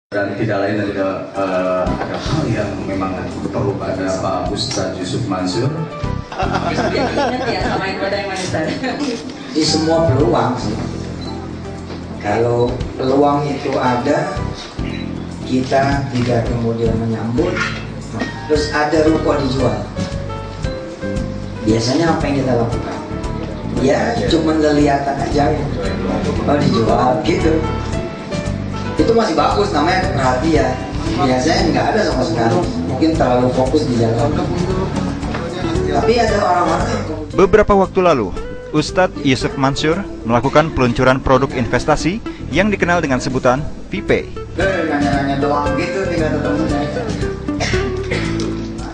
Dan tidak lain dan tidak ada hal yang memang perlu pada Pak Ustadz Yusuf Mansur. Ingat ya sama yang ada yang manis tadi. Di semua peluang sih. Kalau peluang itu ada, kita tidak kemudian menyambut. Terus ada ruko dijual. Biasanya apa yang kita lakukan? Ya cuma leliatan aja ya. Oh dijual gitu. Itu masih bagus, namanya perhatian. Biasanya nggak ada sama sekali, mungkin terlalu fokus di jalan. Tapi ada orang-orang yang... Beberapa waktu lalu, Ustadz Yusuf Mansur melakukan peluncuran produk investasi yang dikenal dengan sebutan VPay. Nanya-nanya doang gitu, tinggal temennya.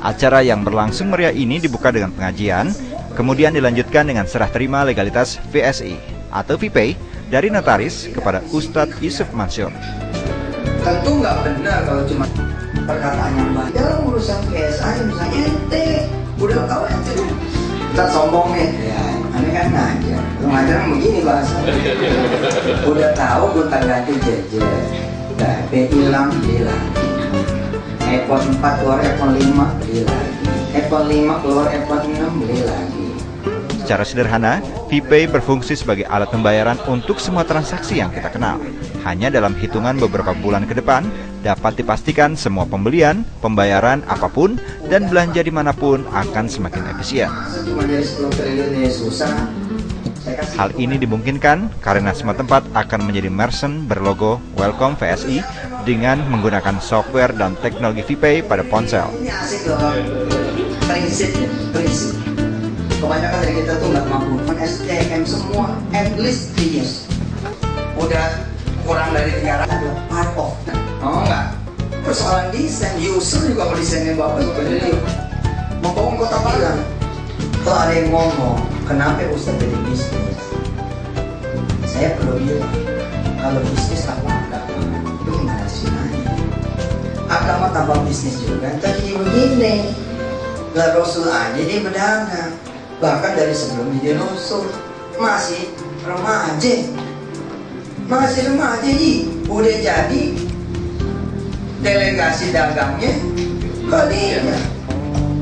Acara yang berlangsung meriah ini dibuka dengan pengajian, kemudian dilanjutkan dengan serah terima legalitas VSI atau VPay dari notaris kepada Ustadz Yusuf Mansur. Tentu nggak benar kalau cuma perkataan yang baik. Dalam urusan KSI misalnya ente udah tahu ente kita sombong nih. Ya, aneh kan ngajar. Lu ngajar begini bahasa. Udah tahu gonta ganti jejer. HP hilang beli lagi. iPhone 4 keluar iPhone 5 beli lagi. iPhone 5 keluar iPhone 6 beli lagi. Secara sederhana, VPay berfungsi sebagai alat pembayaran untuk semua transaksi yang kita kenal. Hanya dalam hitungan beberapa bulan ke depan, dapat dipastikan semua pembelian, pembayaran apapun, dan belanja dimanapun akan semakin efisien. Hal ini dimungkinkan karena semua tempat akan menjadi merchant berlogo Welcome VSI dengan menggunakan software dan teknologi VPay pada ponsel. Ini asik loh, prinsip. Kebanyakan dari kita tuh nggak mampu STM semua, at least 3 years. Udah kurang dari 300 adalah part of. Oh enggak, persoalan desain, user juga kalau desainnya bagus sebenarnya. Mau bangun kota Padang, kalau ada yang ngomong, kenapa Ustadz jadi bisnis? Saya perlu bilang, kalau bisnis apa agama, itu gimana sih nanya? Agama tanpa bisnis juga, tadi begini. Lah Rasul aja dia berdagang. Bahkan dari sebelum jadi Rasul masih remaja udah jadi delegasi dagangnya kalinya,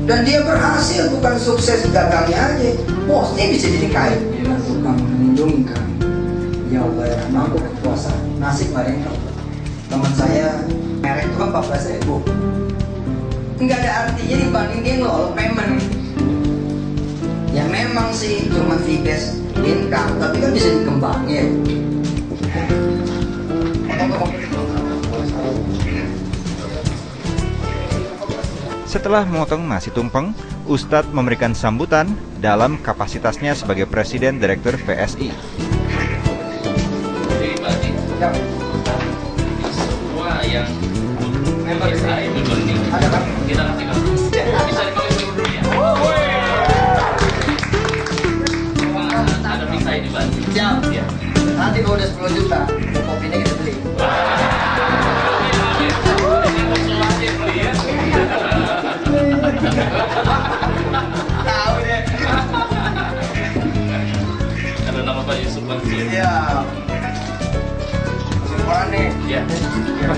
dan dia berhasil, bukan sukses dagangnya aja, bosnya bisa jadi kaya. Tukang melindungi kami ya Allah ya, mampu kekuasaan nasib bareng. Teman saya merek itu 14.000, nggak ada artinya dibanding dia ngelola payment. Ya memang sih cuma fixed income, tapi kan bisa dikembangin. Setelah memotong nasi tumpeng, Ustadz memberikan sambutan dalam kapasitasnya sebagai Presiden Direktur VSI. Semua yang bisa itu kita kasih kamu. Bisa dipanggil dulu ya. Ada bisa ini Bang. Siap. Nanti kalau udah 10 juta, kopinya kita beli. Tahu deh. Ada nama Pak Yusuf Mansur. Iya. Orang nih. Iya.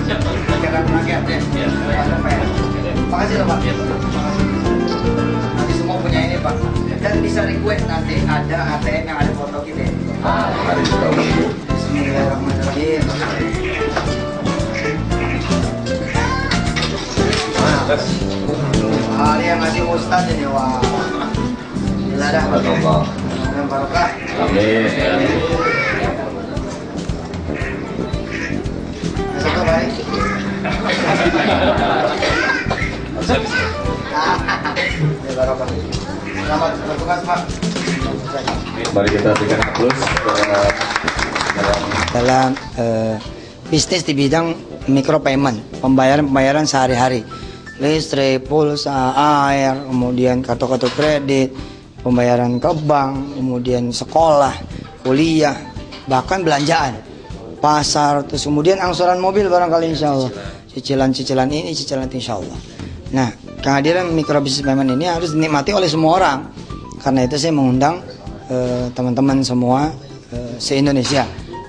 Jangan rakyat ya. Iya. Makasih loh Pak. Nanti semua punya ini Pak. Dan bisa request nanti ada ATM yang ada foto kita. Bismillahirrahmanirrahim. Ini yang ngasih Ustadz ini, wah. Gila dah. Barokah. Amin. Satu baik. Barokah. Selamat bertugas Pak. Mari kita berikan aplaus Dalam bisnis di bidang micropayment, pembayaran sehari-hari, listrik, pulsa, air, kemudian kartu-kartu kredit, pembayaran ke bank, kemudian sekolah, kuliah, bahkan belanjaan, pasar, terus kemudian angsuran mobil barangkali insya Allah, cicilan-cicilan ini, cicilan itu insya Allah. Nah, kehadiran micro business payment ini harus dinikmati oleh semua orang. Karena itu saya mengundang teman-teman semua se-Indonesia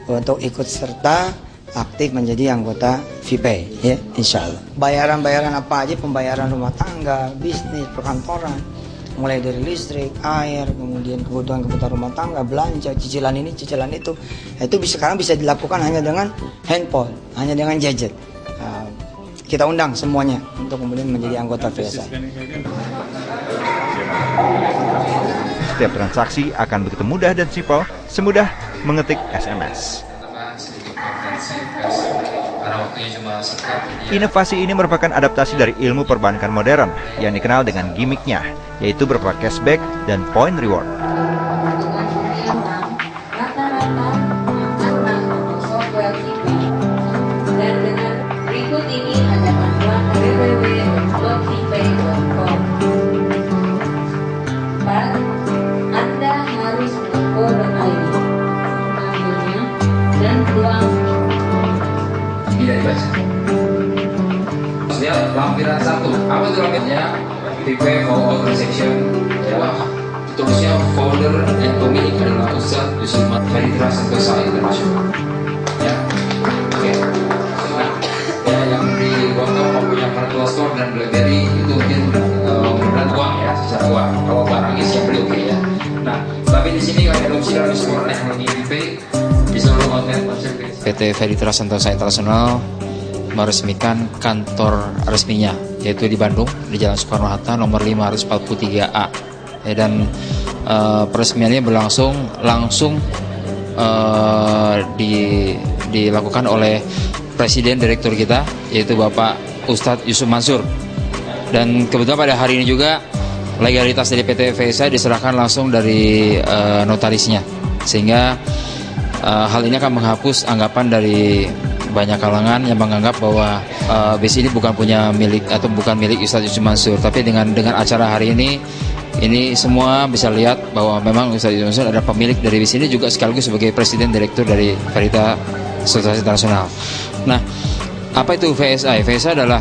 untuk ikut serta aktif menjadi anggota VPay ya, insya Allah. Bayaran-bayaran apa aja, pembayaran rumah tangga, bisnis, perkantoran, mulai dari listrik, air, kemudian kebutuhan-kebutuhan rumah tangga, belanja, cicilan ini, cicilan itu sekarang bisa dilakukan hanya dengan handphone, hanya dengan gadget. Kita undang semuanya untuk kemudian menjadi anggota VSI. Setiap transaksi akan begitu mudah dan simpel, semudah mengetik SMS. Inovasi ini merupakan adaptasi dari ilmu perbankan modern yang dikenal dengan gimmicknya, yaitu berupa cashback dan point reward. Dan dengan berikut ini ada panduan www.vpay.com. Anda harus menginfo.id namanya dan peluang tidak dibaca. Maksudnya lampiran satu. Apa itu lampirannya? VPay for all transaction. Ya, tulisnya founder dan pemilik adalah Ustadz Yusuf Faridra Santosa International. Ya, oke. Nah, ya yang di Gotham mempunyai Virtual Store dan BlackBerry itu mungkin berat uang ya, secara uang. Kalau barangnya siap beli oke ya. Nah, tapi di sini ada opsi dalam sekolah yang lagi VPay di seluruh outlet service. PT Faridra Santosa International meresmikan kantor resminya, yaitu di Bandung, di Jalan Soekarno-Hatta nomor 543A. Dan peresmiannya berlangsung dilakukan oleh Presiden Direktur kita, yaitu Bapak Ustadz Yusuf Mansur. Dan kebetulan pada hari ini juga legalitas dari PT VSI diserahkan langsung dari notarisnya, sehingga hal ini akan menghapus anggapan dari banyak kalangan yang menganggap bahwa bis ini bukan milik Ustadz Yusuf Mansur. Tapi dengan acara hari ini semua bisa lihat bahwa memang Ustadz Yusuf Mansur adalah pemilik dari bis ini, juga sekaligus sebagai Presiden Direktur dari Faridra Santosa International. Nah, apa itu VSI? VSI adalah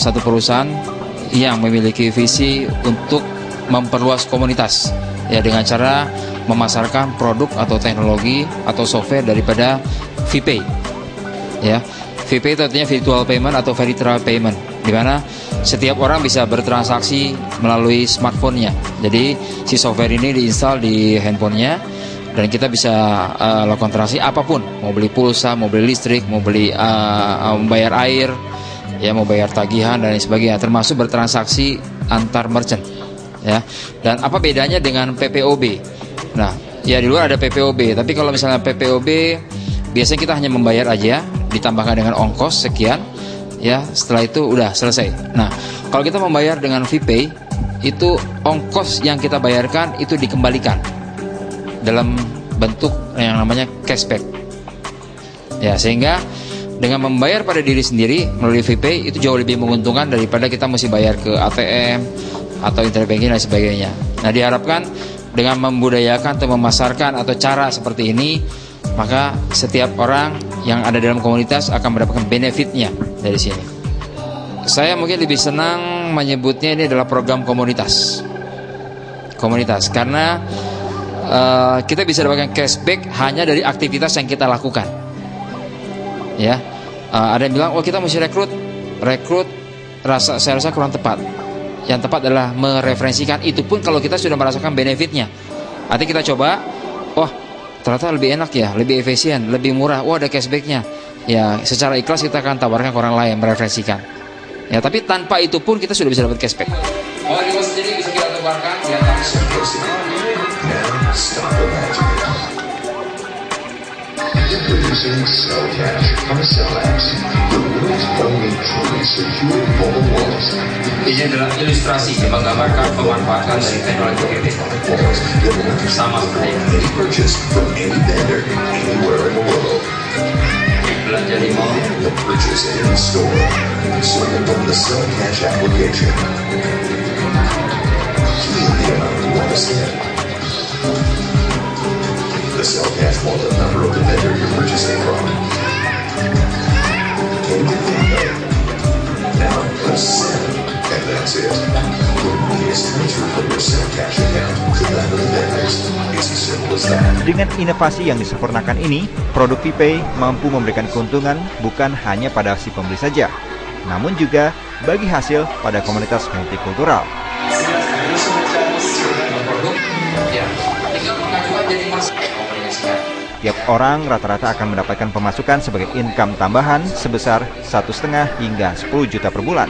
satu perusahaan yang memiliki visi untuk memperluas komunitas, ya, dengan cara memasarkan produk atau teknologi atau software daripada VPay. Ya, VPay itu artinya virtual payment atau virtual payment, di mana setiap orang bisa bertransaksi melalui smartphone-nya. Jadi si software ini diinstal di handphonenya dan kita bisa lakukan transaksi apapun, mau beli pulsa, mau beli listrik, mau beli membayar air, ya, mau bayar tagihan dan lain sebagainya, termasuk bertransaksi antar merchant. Ya, dan apa bedanya dengan PPOB? Nah, ya di luar ada PPOB, tapi kalau misalnya PPOB biasanya kita hanya membayar aja, ditambahkan dengan ongkos sekian, ya, setelah itu udah selesai. Nah, kalau kita membayar dengan VPay, itu ongkos yang kita bayarkan itu dikembalikan dalam bentuk yang namanya cashback. Ya, sehingga dengan membayar pada diri sendiri melalui VPay itu jauh lebih menguntungkan daripada kita mesti bayar ke ATM atau internet banking dan sebagainya. Nah, diharapkan dengan membudayakan atau memasarkan atau cara seperti ini, maka setiap orang yang ada dalam komunitas akan mendapatkan benefitnya dari sini. Saya mungkin lebih senang menyebutnya ini adalah program komunitas, karena kita bisa dapatkan cashback hanya dari aktivitas yang kita lakukan. Ya, ada yang bilang, oh kita mesti rekrut, saya rasa kurang tepat. Yang tepat adalah mereferensikan, itu pun kalau kita sudah merasakan benefitnya. Artinya kita coba, wah ternyata lebih enak ya, lebih efisien, lebih murah, wah ada cashbacknya. Ya, secara ikhlas kita akan tawarkan ke orang lain, mereferensikan. Ya, tapi tanpa itu pun kita sudah bisa dapat cashback. Oh, ini sendiri bisa kita tawarkan, ya. Introducing Cell Cash from Cell Apps, the world's only truly secure mobile wallet. Ini adalah ilustrasi yang menggambarkan pemanfaatan dari teknologi VPay. Sama seperti ini. Purchase from any vendor anywhere in the world. Belanja di mall. The purchase in the store. Sold from the Cell Cash application. Key in the amount you want to spend. The Cell Cash wallet number of the vendor you're purchasing from. Now press send, and that's it. The money is transferred from your Cell Cash account to that of the vendors. It's as simple as that. Dengan inovasi yang disempurnakan ini, produk VPay mampu memberikan keuntungan bukan hanya pada si pembeli saja, namun juga bagi hasil pada komunitas multikultural. Tiap orang rata-rata akan mendapatkan pemasukan sebagai income tambahan sebesar 1,5 hingga 10 juta per bulan.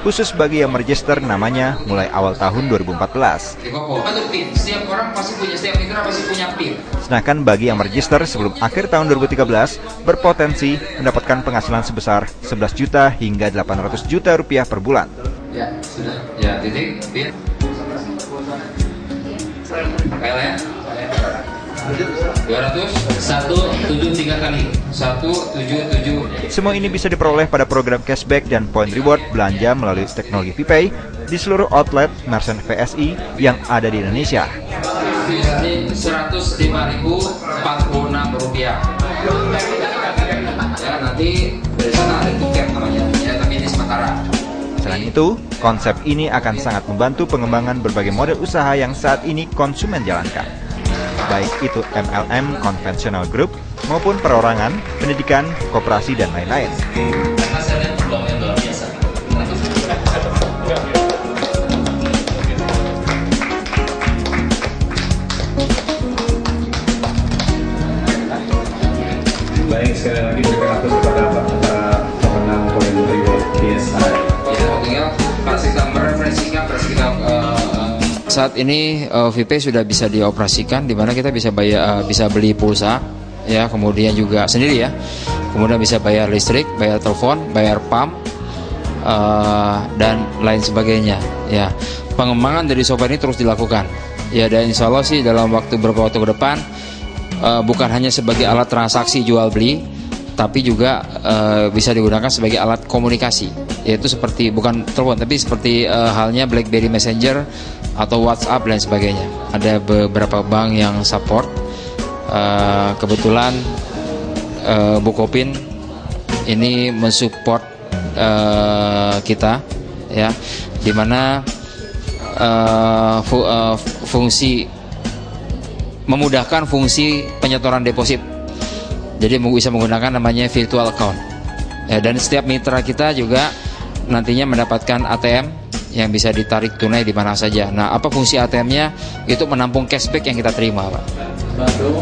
Khusus bagi yang meregister namanya mulai awal tahun 2014. Setiap orang pasti punya, setiap mitra pasti punya PIN. Sedangkan bagi yang meregister sebelum akhir tahun 2013 berpotensi mendapatkan penghasilan sebesar 11 juta hingga 800 juta rupiah per bulan. Ya, sudah. Ya, titik, PIN. Kayak ya? 200 173 kali 177. Semua ini bisa diperoleh pada program cashback dan point reward belanja melalui teknologi VPay di seluruh outlet merchant VSI yang ada di Indonesia. Ini 105.046 rupiah. Ya, nanti dari sana ada tiket namanya. Ya, tapi ini sementara. Selain itu, konsep ini akan sangat membantu pengembangan berbagai model usaha yang saat ini konsumen jalankan. Baik itu MLM konvensional grup maupun perorangan, pendidikan, koperasi, dan lain-lain. Baik, sekali lagi berikan aplaus kepada pemenang poin reward PSI. Ya, tinggal kasih gambar referensinya, Saat ini VPay sudah bisa dioperasikan, di mana kita bisa bisa beli pulsa, ya, kemudian juga sendiri ya, kemudian bisa bayar listrik, bayar telepon, bayar pam, dan lain sebagainya. Ya, pengembangan dari software ini terus dilakukan. Ya, dan insya Allah sih dalam beberapa waktu ke depan, bukan hanya sebagai alat transaksi jual beli, tapi juga bisa digunakan sebagai alat komunikasi, yaitu seperti bukan telepon, tapi seperti halnya BlackBerry Messenger atau WhatsApp dan sebagainya. Ada beberapa bank yang support. Kebetulan Bukopin ini mensupport kita, ya, dimana fungsi memudahkan fungsi penyetoran deposit. Jadi bisa menggunakan namanya virtual account. Ya, dan setiap mitra kita juga nantinya mendapatkan ATM yang bisa ditarik tunai di mana saja. Nah, apa fungsi ATM-nya? Itu menampung cashback yang kita terima, Pak. Bandung,